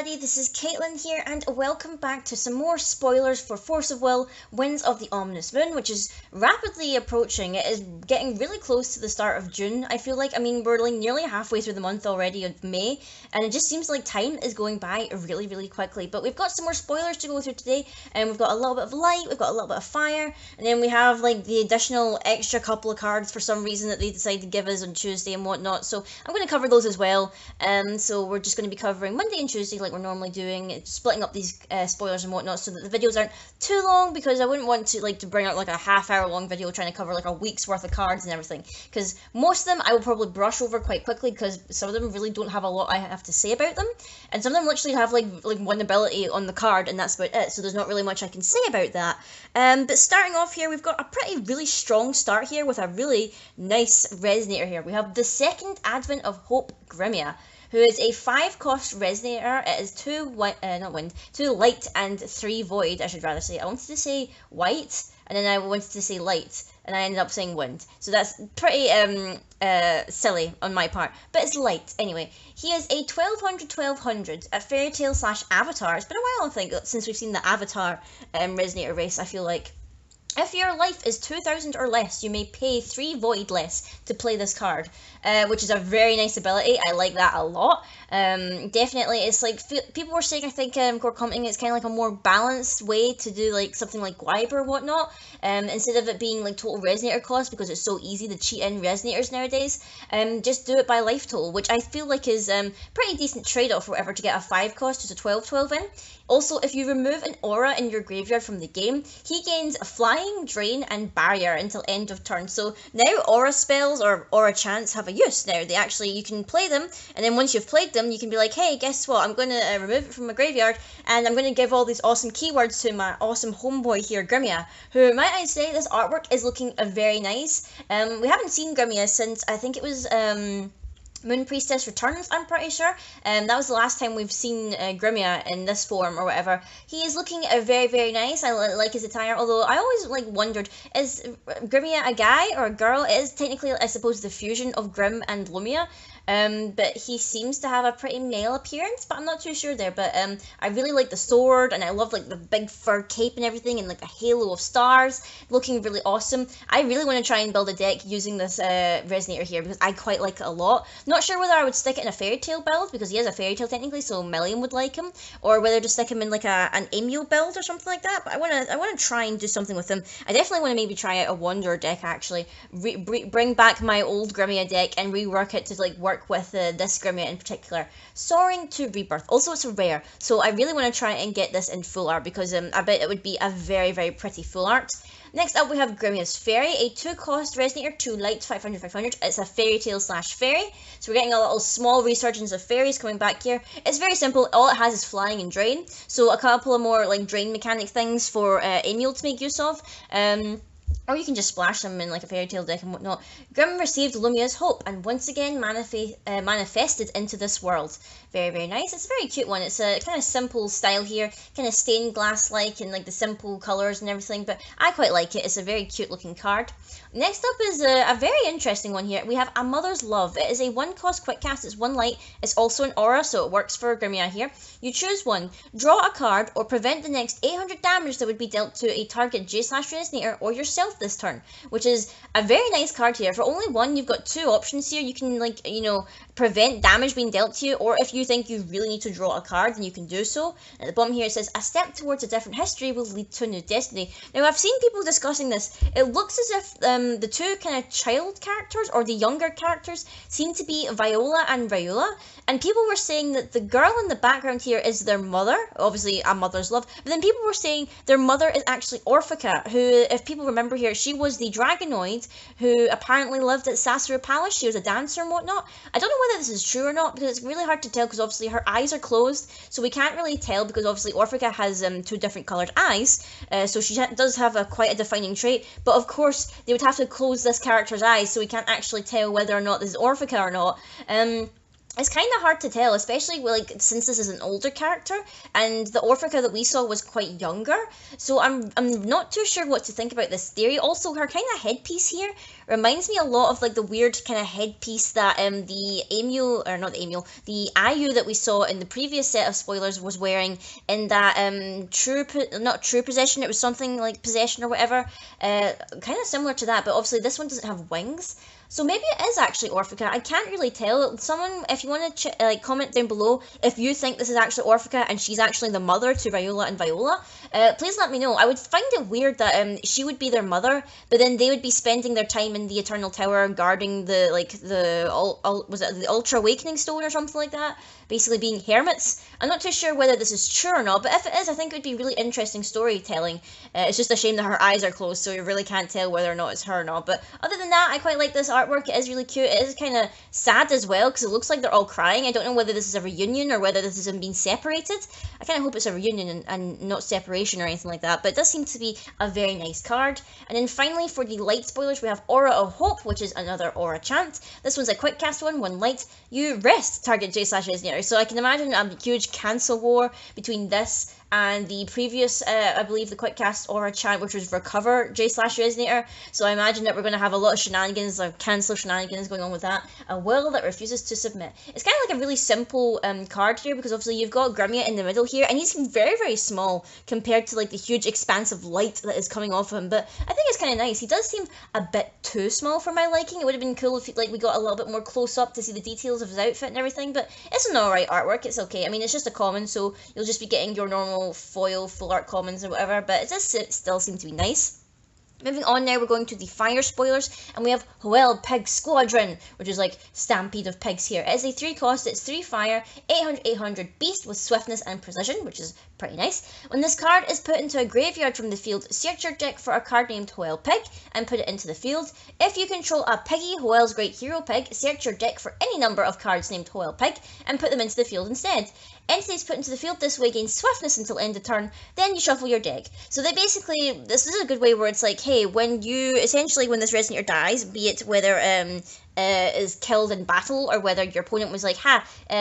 everybody, this is Caitlin here, and welcome back to some more spoilers for Force of Will, Winds of the Ominous Moon, which is rapidly approaching. It is getting really close to the start of June, I feel like. I mean, we're like nearly halfway through the month already of May, and it just seems like time is going by really, really quickly. But we've got some more spoilers to go through today, and we've got a little bit of light, we've got a little bit of fire, and then we have like the additional extra couple of cards for some reason that they decided to give us on Tuesday and whatnot. So I'm going to cover those as well. So we're just going to be covering Monday and Tuesday like we're normally doing, splitting up these spoilers and whatnot so that the videos aren't too long, because I wouldn't want to bring out like a half-hour long video trying to cover like a week's worth of cards and everything, because most of them I will probably brush over quite quickly because some of them really don't have a lot I have to say about them, and some of them literally have like one ability on the card and that's about it, so there's not really much I can say about that. But starting off here, we've got a really strong start here with a really nice resonator here. We have the second advent of Hope Grimmia, who is a 5-cost resonator. It is 2 light and 3 void, I should rather say. I wanted to say white, and then I wanted to say light, and I ended up saying wind. So that's pretty silly on my part, but it's light. Anyway, he is a 1200 at Fairy Tale / Avatar. It's been a while, I think, since we've seen the Avatar resonator race, I feel like. If your life is 2,000 or less, you may pay 3 void less to play this card, which is a very nice ability. I like that a lot. Definitely, it's like, people were saying, I think, core commenting, it's kind of like a more balanced way to do like something like Gwyber or whatnot, instead of it being like total resonator cost, because it's so easy to cheat in resonators nowadays. Just do it by life total, which I feel like is pretty decent trade-off, whatever, to get a 5 cost, just a 12 in. Also, if you remove an aura in your graveyard from the game, he gains Flying, Drain, and Barrier until end of turn. So now aura spells or aura chants have a use now. You can play them, and then once you've played them, you can be like, hey, guess what? I'm going to remove it from my graveyard, and I'm going to give all these awesome keywords to my awesome homeboy here, Grimmia, who, might I say, this artwork is looking very nice. We haven't seen Grimmia since, I think it was Moon Priestess Returns, I'm pretty sure. That was the last time we've seen Grimmia in this form or whatever. He is looking very, very nice. I like his attire, although I always wondered, is Grimmia a guy or a girl? It is technically, I suppose, the fusion of Grimm and Lumia. But he seems to have a pretty male appearance, but I'm not too sure there. But I really like the sword, and I love like the big fur cape and everything, and like the halo of stars, looking really awesome. I really want to try and build a deck using this resonator here, because I quite like it a lot. Not sure whether I would stick it in a Fairy Tale build, because he is a Fairy Tale technically, so Million would like him, or whether to stick him in like an Amio build or something like that. But I want to try and do something with him. I definitely want to maybe try out a Wanderer deck, actually. Bring back my old Grimmia deck and rework it to like work with this Grimmia in particular. Soaring to Rebirth. Also, it's a rare, so I really want to try and get this in full art, because I bet it would be a very, very pretty full art. Next up, we have Grimmia's Fairy, a 2-cost resonator, 2 light, 500. It's a Fairy Tale / Fairy, so we're getting a little small resurgence of fairies coming back here. It's very simple. All it has is Flying and Drain, so a couple of more like drain mechanic things for Emil to make use of. Or you can just splash them in like a Fairy Tale deck and whatnot. Grimm received Lumia's Hope and once again manifested into this world. Very, very nice. It's a very cute one. It's a kind of simple style here, kind of stained glass-like, and like the simple colours and everything, but I quite like it. It's a very cute looking card. Next up is a very interesting one here. We have A Mother's Love. It is a 1-cost quick cast. It's 1 light. It's also an aura, so it works for Grimmia here. You choose one. Draw a card or prevent the next 800 damage that would be dealt to a target J/Resonator or yourself this turn, which is a very nice card here. For only 1, you've got 2 options here. You can, like, you know, prevent damage being dealt to you, or if you think you really need to draw a card, then you can do so. At the bottom here it says, a step towards a different history will lead to a new destiny. Now, I've seen people discussing this. It looks as if the 2 kind of child characters, or the younger characters, seem to be Viola and Rayula, and people were saying that the girl in the background here is their mother, obviously A Mother's Love, but then people were saying their mother is actually Orphica, who, if people remember here, she was the dragonoid who apparently lived at Sasura Palace. She was a dancer and whatnot. I don't know whether this is true or not, because it's really hard to tell, because obviously her eyes are closed, so we can't really tell, because obviously Orphica has 2 different coloured eyes, so she does have quite a defining trait, but of course they would have to close this character's eyes, so we can't actually tell whether or not this is Orphica or not. it's kind of hard to tell, especially like since this is an older character and the Orphica that we saw was quite younger. So I'm not too sure what to think about this theory. Also, her kind of headpiece here reminds me a lot of like the weird kind of headpiece that the Emu, or not the Emu, the Ayu that we saw in the previous set of spoilers was wearing in that not true possession. It was something like possession or whatever. Kind of similar to that, but obviously this one doesn't have wings. So maybe it is actually Orphica. I can't really tell. Someone, if you want to like comment down below if you think this is actually Orphica and she's actually the mother to Viola and Viola, please let me know. I would find it weird that she would be their mother, but then they would be spending their time in the Eternal Tower guarding the was it the Ultra Awakening Stone or something like that, basically being hermits. I'm not too sure whether this is true or not, but if it is, I think it would be really interesting storytelling. It's just a shame that her eyes are closed, so you really can't tell whether or not it's her or not. But other than that, I quite like this artwork. It is really cute. It is kind of sad as well, because it looks like they're all crying. I don't know whether this is a reunion or whether this is them being separated. I kind of hope it's a reunion and not separation or anything like that, but it does seem to be a very nice card. And then finally, for the light spoilers, we have Aura of Hope, which is another Aura chant. This one's a quick cast one light. You rest target J/Resonator. So I can imagine a huge cancel war between this and the previous, I believe, the quick cast aura chant, which was recover J/Resonator. So I imagine that we're going to have a lot of shenanigans, or cancel shenanigans going on with that. A will that refuses to submit. It's kind of like a really simple card here, because obviously you've got Grimmia in the middle here, and he's very, very small compared to like the huge expansive light that is coming off of him. But I think it's kind of nice. He does seem a bit too small for my liking. It would have been cool if like we got a little bit more close up to see the details of his outfit and everything, but it's an alright artwork. It's okay. I mean, it's just a common, so you'll just be getting your normal foil full art commons or whatever, but it does still seem to be nice. Moving on now, we're going to the fire spoilers, and we have Pike Squadron, which is like Stampede of Pigs here. It is a 3 cost, it's 3 fire, 800 beast with swiftness and precision, which is pretty nice. When this card is put into a graveyard from the field, search your deck for a card named Pig and put it into the field. If you control a Peggy, Hoel's Great Hero Pig, search your deck for any number of cards named Pig and put them into the field instead. Entities put into the field this way gain swiftness until end of turn, then you shuffle your deck. So they basically, this is a good way where it's like, hey, when this Resonator dies, be it whether is killed in battle or whether your opponent was like,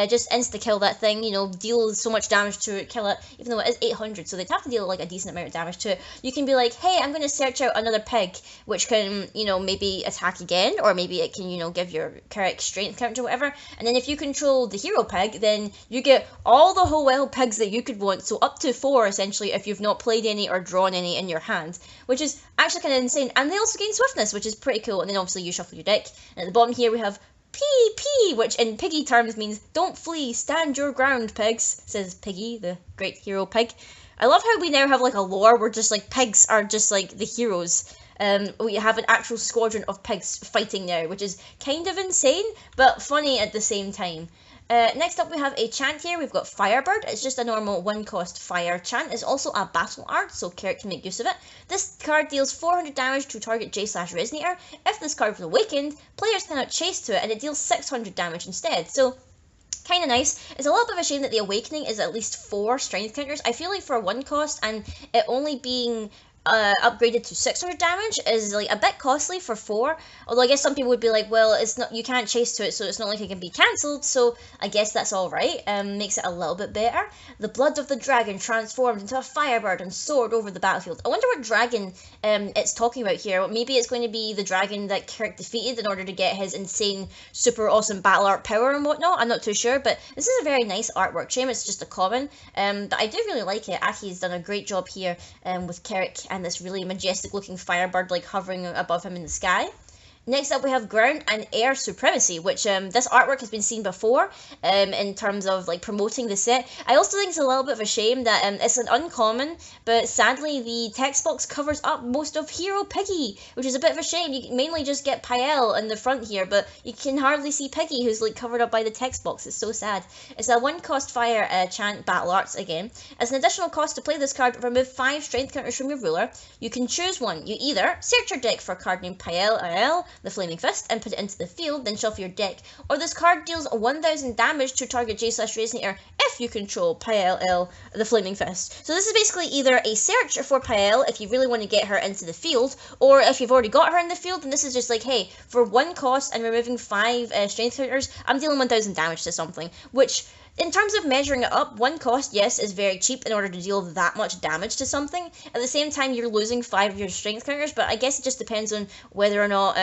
just insta-kill that thing, deal so much damage to it, kill it, even though it is 800, so they'd have to deal like a decent amount of damage to it. You can be like, hey, I'm going to search out another pig, which can, maybe attack again, or maybe it can, give your correct strength counter or whatever, and then if you control the hero pig, then you get all the whole pigs that you could want, so up to 4 essentially if you've not played any or drawn any in your hand, which is actually kind of insane. And they also gain swiftness, which is pretty cool. And then obviously you shuffle your deck, and at the bottom here we have PP, which in Piggy terms means don't flee, stand your ground, pigs, says Piggy, the great hero pig. I love how we now have like a lore where just like pigs are just like the heroes. We have an actual squadron of pigs fighting now, which is kind of insane, but funny at the same time. Next up we have a chant here. We've got Firebird. It's just a normal 1 cost fire chant. It's also a battle art, so Carrot can make use of it. This card deals 400 damage to target J/Resonator. If this card was awakened, players cannot chase to it, and it deals 600 damage instead. So kind of nice. It's a little bit of a shame that the awakening is at least 4 strength counters. I feel like for 1 cost and it only being upgraded to 600 damage is like a bit costly for 4, although I guess some people would be like, well, it's not, you can't chase to it, so it's not like it can be cancelled, so I guess that's alright. Makes it a little bit better. The blood of the dragon transformed into a firebird and soared over the battlefield. I wonder what dragon it's talking about here. Maybe it's going to be the dragon that Kirk defeated in order to get his insane super awesome battle art power and whatnot. I'm not too sure, but this is a very nice artwork. Shame it's just a common, but I do really like it. Aki's done a great job here with Carrick and this really majestic looking firebird like hovering above him in the sky. Next up we have Ground and Air Supremacy, which this artwork has been seen before in terms of like promoting the set. I also think it's a little bit of a shame that it's an uncommon, but sadly the text box covers up most of Hero Piggy, which is a bit of a shame. You mainly just get Pael in the front here, but you can hardly see Piggy, who's like covered up by the text box. It's so sad. It's a 1 cost fire chant battle arts again. As an additional cost to play this card, remove 5 strength counters from your ruler. You can choose one. You either search your deck for a card named Pael, the Flaming Fist, and put it into the field, then shuffle your deck. Or this card deals 1000 damage to target J/Resonator if you control Pael, the Flaming Fist. So this is basically either a search for Pael if you really want to get her into the field, or if you've already got her in the field, then this is just like, hey, for 1 cost and removing 5 strength counters, I'm dealing 1000 damage to something, which in terms of measuring it up, 1 cost, yes, is very cheap in order to deal that much damage to something. At the same time, you're losing 5 of your strength counters, but I guess it just depends on whether or not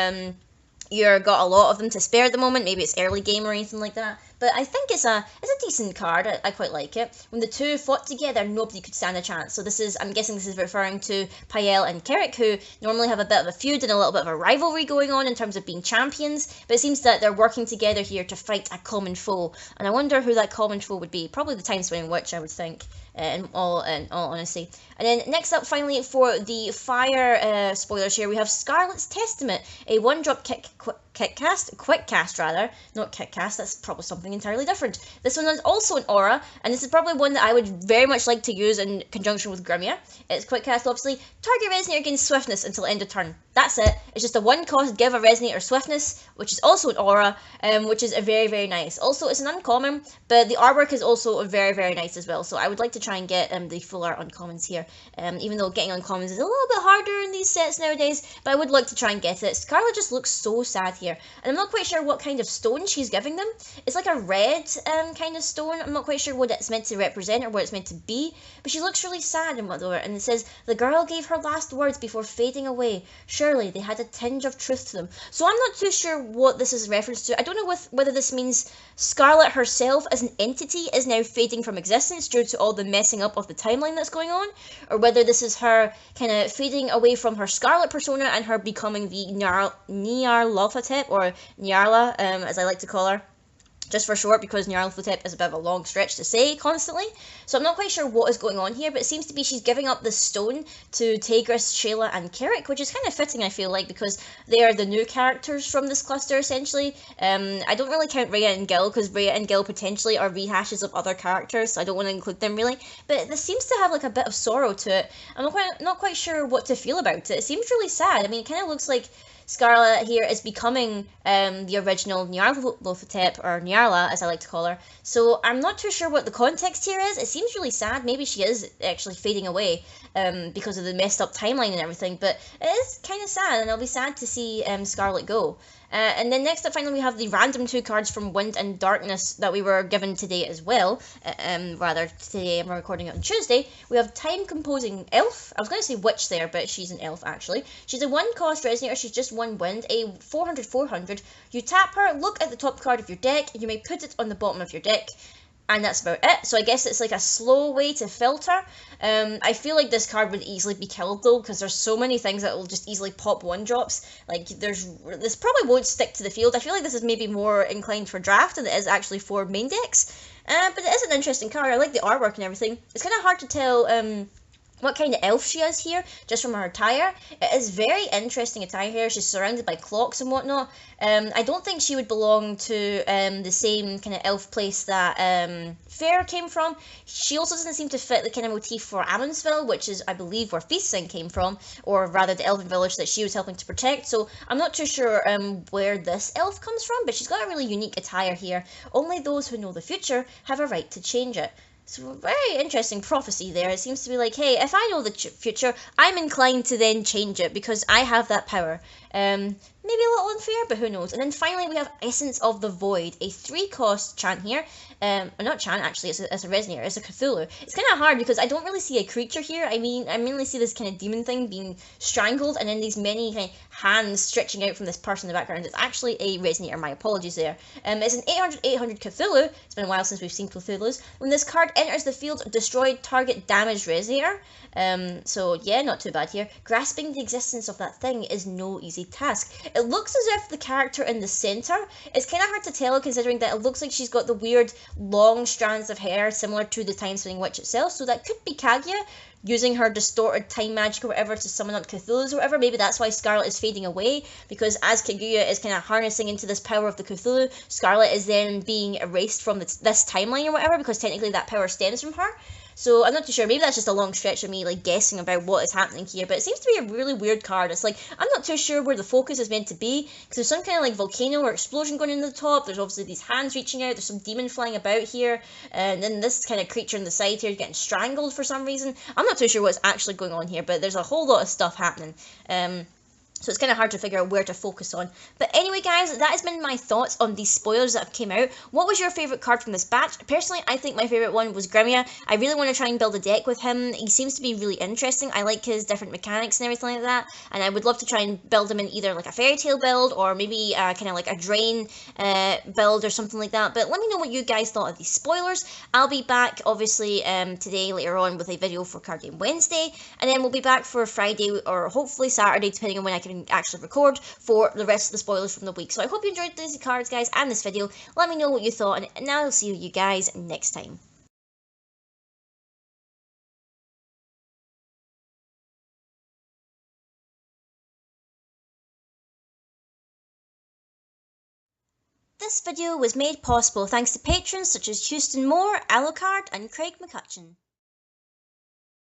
you've got a lot of them to spare at the moment. Maybe it's early game or anything like that. But I think it's a decent card. I quite like it. When the two fought together, nobody could stand a chance. So this is, I'm guessing this is referring to Pael and Carrick, who normally have a bit of a feud and a little bit of a rivalry going on in terms of being champions. But it seems that they're working together here to fight a common foe. And I wonder who that common foe would be. Probably the Time-Swinging Witch, I would think. In all honesty. And then next up, finally, for the fire spoilers here, we have Scarlet's Testament, a 1-drop quick cast rather, not kick cast, that's probably something entirely different. This one is also an aura, and this is probably one that I would very much like to use in conjunction with Grimmia. It's quick cast, obviously. Target Resonator gains swiftness until end of turn. That's it. It's just a 1 cost, give a Resonator swiftness, which is also an aura, which is a very, very nice. Also, it's an uncommon, but the artwork is also very, very nice as well. So I would like to try and get the full art uncommons here, even though getting uncommons is a little bit harder in these sets nowadays, but I would like to try and get it. Scarlet just looks so sad here, and I'm not quite sure what kind of stone she's giving them. It's like a red kind of stone. I'm not quite sure what it's meant to represent or what it's meant to be, but she looks really sad and whatever, and it says, the girl gave her last words before fading away. Surely they had a tinge of truth to them. So I'm not too sure what this is reference to. I don't know whether this means Scarlet herself as an entity is now fading from existence due to all the messing up of the timeline that's going on, or whether this is her kind of fading away from her Scarlet persona and her becoming the Nyarlathotep, or Nyarla, as I like to call her, just for short, because Nyarlathotep is a bit of a long stretch to say constantly. So I'm not quite sure what is going on here, but it seems to be she's giving up the stone to Tigris, Shayla, and Carrick, which is kind of fitting, I feel like, because they are the new characters from this cluster, essentially. I don't really count Rhea and Gil, because Rhea and Gil potentially are rehashes of other characters, so I don't want to include them, really. But this seems to have, like, a bit of sorrow to it. I'm not quite sure what to feel about it. It seems really sad. I mean, it kind of looks like Scarlet here is becoming the original Nyarlathotep, or Nyarla, as I like to call her. So I'm not too sure what the context here is. It seems really sad. Maybe she is actually fading away because of the messed up timeline and everything. But it is kind of sad, and I'll be sad to see Scarlet go. And then next up, finally, we have the random 2 cards from Wind and Darkness that we were given today as well. Rather, today I'm recording it on Tuesday. We have Time Composing Elf. I was going to say Witch there, but she's an elf, actually. She's a 1 cost Resonator. She's just 1 wind, a 400/400. You tap her, look at the top card of your deck, you may put it on the bottom of your deck. And that's about it. So I guess it's like a slow way to filter. I feel like this card would easily be killed though, because there's so many things that will just easily pop 1-drops. Like this probably won't stick to the field. I feel like this is maybe more inclined for draft than it is actually for main decks. But it is an interesting card. I like the artwork and everything. It's kind of hard to tell what kind of elf she is here, just from her attire. It is very interesting attire here. She's surrounded by clocks and whatnot. I don't think she would belong to the same kind of elf place that Fair came from. She also doesn't seem to fit the kind of motif for Ammonsville, which is, I believe, where Feasting came from, or rather the elven village that she was helping to protect. So I'm not too sure where this elf comes from, but she's got a really unique attire here. Only those who know the future have a right to change it. So very interesting prophecy there. It seems to be like, hey, if I know the future, I'm inclined to then change it because I have that power. Maybe a little unfair, but who knows. And then finally we have Essence of the Void, a 3-cost chant here. Not chant, actually, it's a Resonator, it's a Cthulhu. It's kind of hard because I don't really see a creature here. I mean, I mainly see this kind of demon thing being strangled, and then these many kind of hands stretching out from this person in the background. It's actually a Resonator, my apologies there. It's an 800/800 Cthulhu. It's been a while since we've seen Cthulhus. When this card enters the field, destroy target damaged Resonator. So yeah, not too bad here. Grasping the existence of that thing is no easy task. It looks as if the character in the center, it's kind of hard to tell considering that it looks like she's got the weird long strands of hair similar to the Time-Swinging Witch itself, so that could be Kaguya using her distorted time magic or whatever to summon up Cthulhu's or whatever. Maybe that's why Scarlet is fading away, because as Kaguya is kind of harnessing into this power of the Cthulhu, Scarlet is then being erased from this timeline or whatever, because technically that power stems from her. So I'm not too sure. Maybe that's just a long stretch of me like guessing about what is happening here. But it seems to be a really weird card. It's like I'm not too sure where the focus is meant to be because there's some kind of like volcano or explosion going in the top. There's obviously these hands reaching out. There's some demon flying about here, and then this kind of creature on the side here is getting strangled for some reason. I'm not too sure what's actually going on here, but there's a whole lot of stuff happening. So it's kind of hard to figure out where to focus on. But anyway, guys, that has been my thoughts on these spoilers that have came out. What was your favourite card from this batch? Personally, I think my favourite one was Grimmia. I really want to try and build a deck with him. He seems to be really interesting. I like his different mechanics and everything like that. And I would love to try and build him in either like a fairy tale build or maybe kind of like a drain build or something like that. But let me know what you guys thought of these spoilers. I'll be back, obviously, today later on with a video for Card Game Wednesday. And then we'll be back for Friday or hopefully Saturday, depending on when I can actually record for the rest of the spoilers from the week. So I hope you enjoyed these cards, guys, and this video. Let me know what you thought, and now I'll see you guys next time. This video was made possible thanks to patrons such as Houston Moore, Alucard, and Craig McCutcheon.